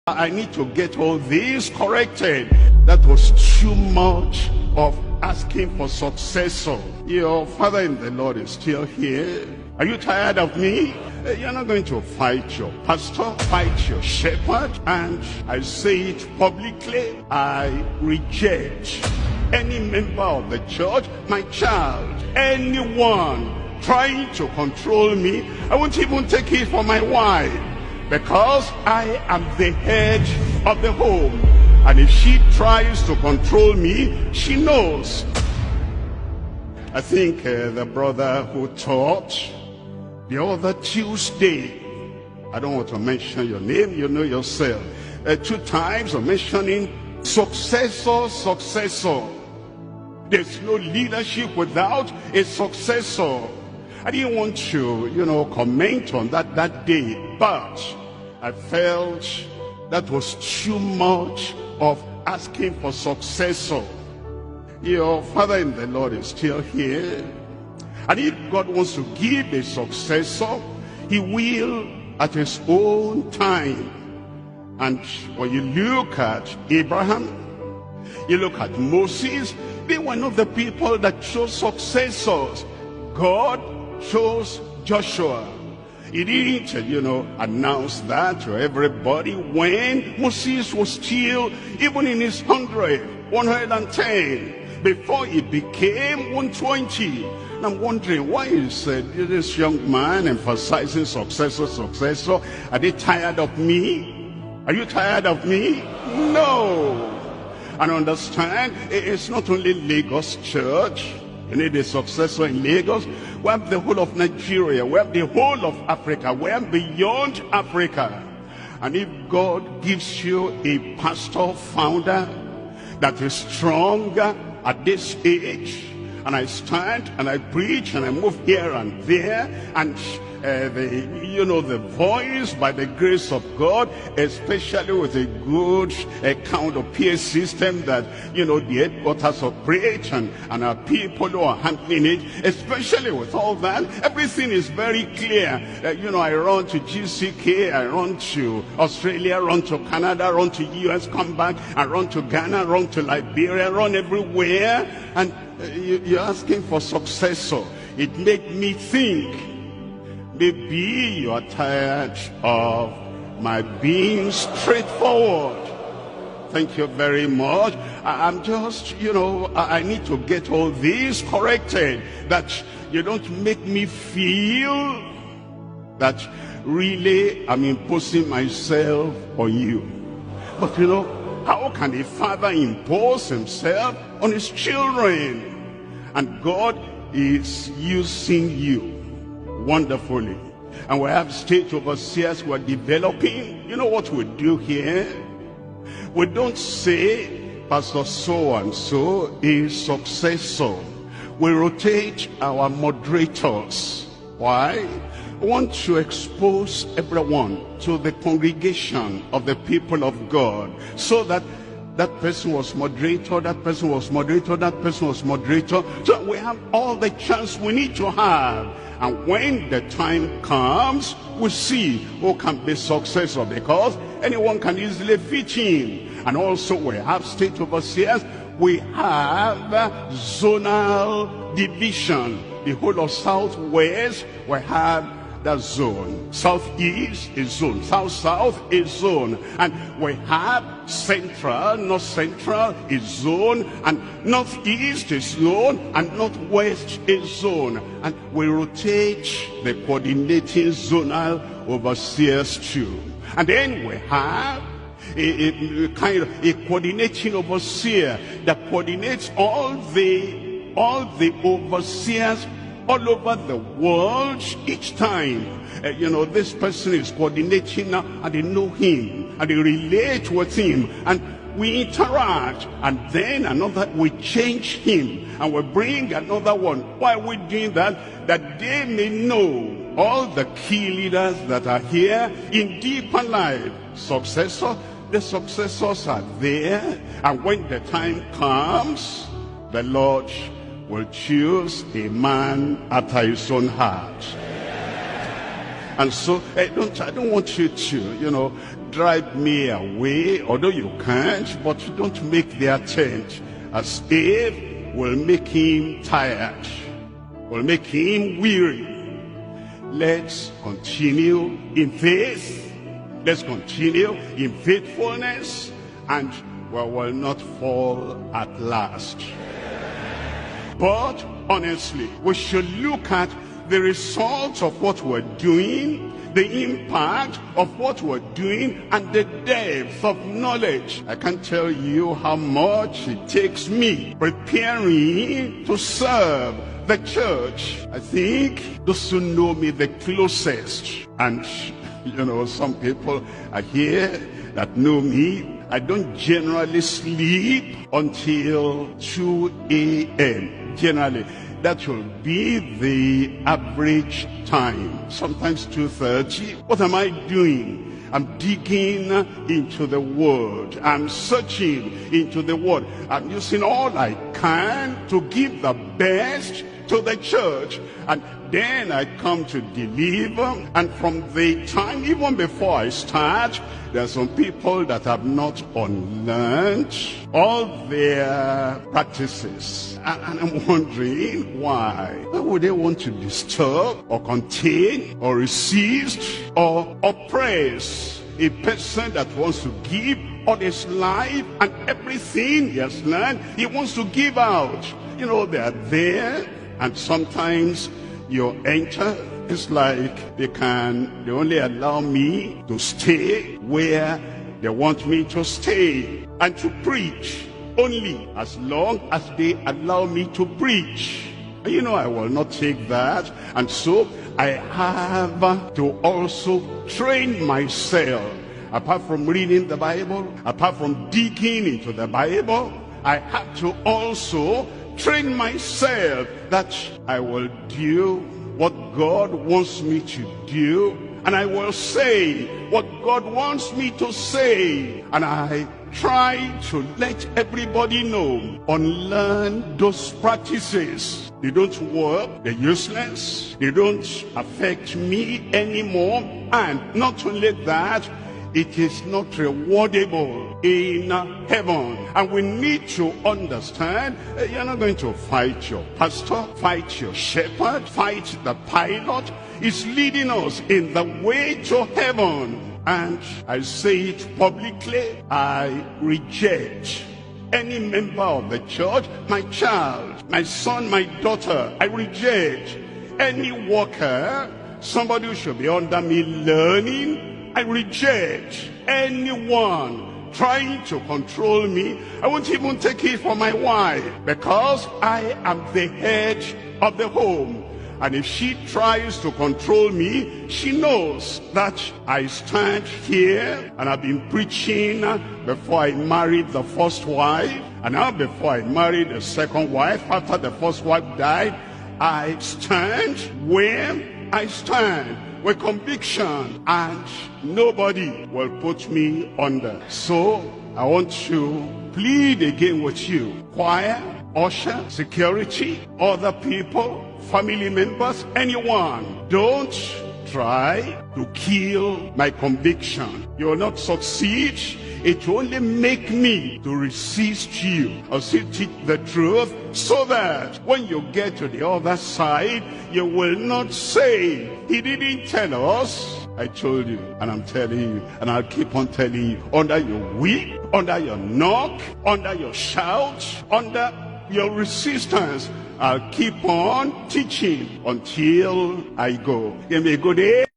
I need to get all this corrected. That was too much of asking for successor. Your father in the Lord is still here. Are you tired of me? You're not going to fight your pastor, fight your shepherd. And I say it publicly, I reject any member of the church, my child, anyone trying to control me. I won't even take it for my wife, because I am the head of the home. And if she tries to control me, she knows. I think the brother who taught the other Tuesday, I don't want to mention your name, you know yourself, 2 times of mentioning successor. There's no leadership without a successor. I didn't want to, comment on that day, but I felt that was too much of asking for successor. Your father in the Lord is still here. And if God wants to give a successor, he will at his own time. And when you look at Abraham, you look at Moses, they were not the people that chose successors. God chose Joshua. He didn't, announce that to everybody when Moses was still, even in his 110, before he became 120. And I'm wondering, why is this young man emphasizing successor? Are they tired of me? Are you tired of me? No. And understand, it's not only Lagos Church. You need a successor in Lagos. We have the whole of Nigeria. We have the whole of Africa. We have beyond Africa. And if God gives you a pastor founder that is stronger at this age, and I stand and I preach and I move here and there, and the voice by the grace of God, especially with a good kind of PA system that the headquarters operate, and our people who are handling it, especially with all that, everything is very clear. I run to GCK, I run to Australia, run to Canada, run to US, come back, I run to Ghana, run to Liberia, run everywhere, and you're asking for successor. It made me think, maybe you are tired of my being straightforward. Thank you very much. I'm just, I need to get all this corrected, that you don't make me feel that really I'm imposing myself on you. But how can a father impose himself on his children? And God is using you wonderfully. And we have state overseers who are developing. You know what we do here? We don't say Pastor so-and-so is successor. We rotate our moderators. Why? We want to expose everyone to the congregation of the people of God, so that person was moderator, that person was moderator, that person was moderator. So we have all the chance we need to have. And when the time comes, we see who can be successor, because anyone can easily fit in. And also we have state overseers. We have zonal division. The whole of Southwest, we have that zone. Southeast is zone. South is zone. And we have central, north central is zone. And northeast is zone. And northwest is zone. And we rotate the coordinating zonal overseers too. And then we have a kind of a coordinating overseer that coordinates all the overseers all over the world each time. This person is coordinating now, and they know him, and they relate with him, and we interact, and then we change him, and we bring another one. Why are we doing that? That they may know all the key leaders that are here in deeper life. The successors are there, and when the time comes, the Lord will choose a man after his own heart. And so I don't want you to, drive me away, although you can't, but don't make the attempt, as if will make him tired, will make him weary. Let's continue in faith, let's continue in faithfulness, and we will not fall at last. But honestly, we should look at the results of what we're doing, the impact of what we're doing, and the depth of knowledge. I can't tell you how much it takes me preparing to serve the church. I think those who know me the closest, and you know, some people are here that know me, I don't generally sleep until 2 a.m. Generally, that will be the average time. Sometimes 2:30. What am I doing? I'm digging into the Word. I'm searching into the Word. I'm using all I can to give the best to the church. And then I come to deliver. And from the time, even before I start, there are some people that have not unlearned all their practices. And I'm wondering why. Why would they want to disturb or contain or resist or oppress a person that wants to give all his life and everything he has learned, he wants to give out? You know, they are there, and sometimes you enter, it's like they only allow me to stay where they want me to stay, and to preach only as long as they allow me to preach. And you know, I will not take that, and so I have to also train myself. Apart from reading the Bible, apart from digging into the Bible, I have to also train myself that I will do what God wants me to do, and I will say what God wants me to say, and I try to let everybody know, unlearn those practices. They don't work, they're useless, they don't affect me anymore, and not only that, it is not rewardable in heaven. And we need to understand, you're not going to fight your pastor, fight your shepherd, fight the pilot. He's leading us in the way to heaven. And I say it publicly, I reject any member of the church, my child, my son, my daughter. I reject any worker, somebody who should be under me learning. I reject anyone trying to control me. I won't even take it for my wife, because I am the head of the home. And if she tries to control me, she knows that I stand here, and I've been preaching before I married the first wife, and now before I married the second wife, after the first wife died, I stand where I stand, with conviction, and nobody will put me under. So I want to plead again with you, choir, usher, security, other people, family members, anyone, don't try to kill my conviction. You will not succeed. It will only make me to resist you. I'll still teach the truth, so that when you get to the other side, you will not say, he didn't tell us. I told you, and I'm telling you, and I'll keep on telling you, under your whip, under your knock, under your shout, under your resistance, I'll keep on teaching until I go. Give me a good day.